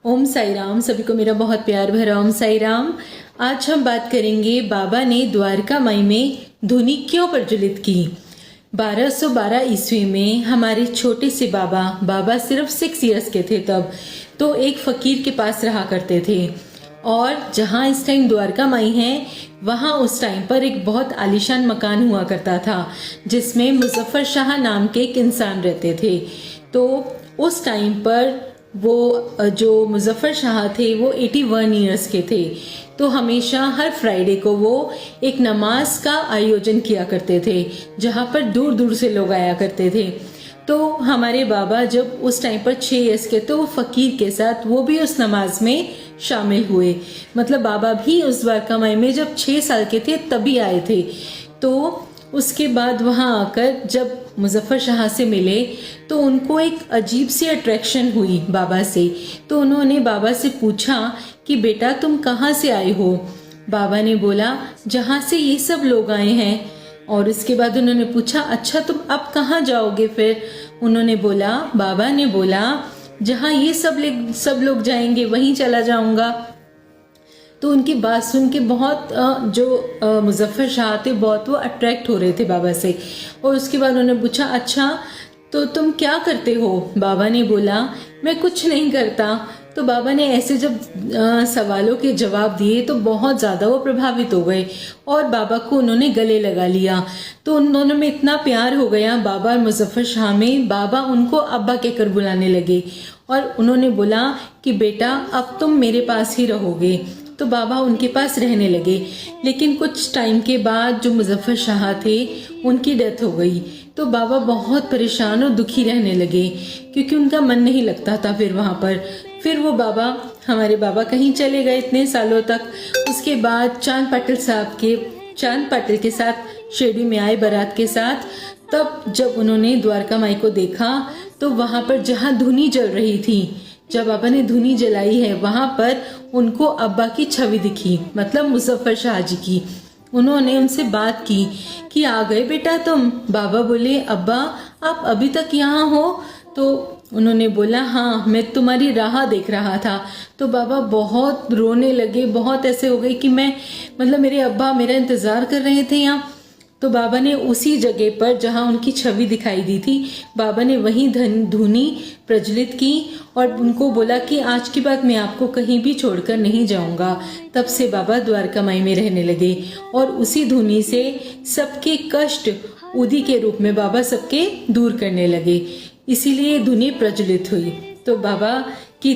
ओम साई राम। सभी को मेरा बहुत प्यार भरा ओम साई राम। आज हम बात करेंगे बाबा ने द्वारका माई में धुनी क्यों प्रज्वलित की। 1212 ईस्वी में हमारे छोटे से बाबा सिर्फ 6 इयर्स के थे तब, तो एक फकीर के पास रहा करते थे। और जहाँ इस टाइम द्वारका माई है वहाँ उस टाइम पर एक बहुत आलीशान मकान हुआ करता था जिसमें मुजफ्फर शाह नाम के एक इंसान रहते थे। तो उस टाइम पर वो जो मुजफ्फर शाह थे वो 81 इयर्स के थे। तो हमेशा हर फ्राइडे को वो एक नमाज का आयोजन किया करते थे जहाँ पर दूर दूर से लोग आया करते थे। तो हमारे बाबा जब उस टाइम पर 6 इयर्स के, तो वो फकीर के साथ वो भी उस नमाज में शामिल हुए। मतलब बाबा भी उस द्वारका माई में जब 6 साल के थे तभी आए थे। तो उसके बाद वहाँ आकर जब मुजफ्फर शाह से मिले तो उनको एक अजीब सी अट्रैक्शन हुई बाबा से। तो उन्होंने बाबा से पूछा कि बेटा तुम कहाँ से आए हो। बाबा ने बोला जहाँ से ये सब लोग आए हैं। और उसके बाद उन्होंने पूछा अच्छा तुम अब कहाँ जाओगे फिर। उन्होंने बोला, बाबा ने बोला जहाँ ये सब लोग जाएंगे वहीं चला जाऊंगा। तो उनकी बात सुन के बहुत जो मुजफ्फर शाह थे बहुत वो अट्रैक्ट हो रहे थे बाबा से। और उसके बाद उन्होंने पूछा अच्छा तो तुम क्या करते हो। बाबा ने बोला मैं कुछ नहीं करता। तो बाबा ने ऐसे जब सवालों के जवाब दिए तो बहुत ज़्यादा वो प्रभावित हो गए और बाबा को उन्होंने गले लगा लिया। तो उन दोनों में इतना प्यार हो गया बाबा और मुजफ्फर शाह में, बाबा उनको अब्बा कहकर बुलाने लगे। और उन्होंने बोला कि बेटा अब तुम मेरे पास ही रहोगे। तो बाबा उनके पास रहने लगे। लेकिन कुछ टाइम के बाद जो मुजफ्फर शाह थे उनकी डेथ हो गई। तो बाबा बहुत परेशान और दुखी रहने लगे क्योंकि उनका मन नहीं लगता था फिर वहाँ पर। फिर वो हमारे बाबा कहीं चले गए इतने सालों तक। उसके बाद चांद पाटिल के साथ शिरडी में आए बारात के साथ। तब जब उन्होंने द्वारका माई को देखा तो वहाँ पर जहाँ धुनी जल रही थी, जब बाबा ने धुनी जलाई है वहां पर उनको अब्बा की छवि दिखी, मतलब मुजफ्फर शाह जी की। उन्होंने उनसे बात की कि आ गए बेटा तुम। बाबा बोले अब्बा आप अभी तक यहाँ हो। तो उन्होंने बोला हाँ मैं तुम्हारी राह देख रहा था। तो बाबा बहुत रोने लगे, बहुत ऐसे हो गए कि मेरे अब्बा मेरा इंतजार कर रहे थे यहाँ। तो बाबा ने उसी जगह पर जहाँ उनकी छवि दिखाई दी थी बाबा ने वहीं धुनी प्रज्वलित की और उनको बोला कि आज के बाद मैं आपको कहीं भी छोड़कर नहीं जाऊंगा। तब से बाबा द्वारका माई में रहने लगे और उसी धुनी से सबके कष्ट उदी के रूप में बाबा सबके दूर करने लगे। इसीलिए धुनी प्रज्वलित हुई। तो बाबा की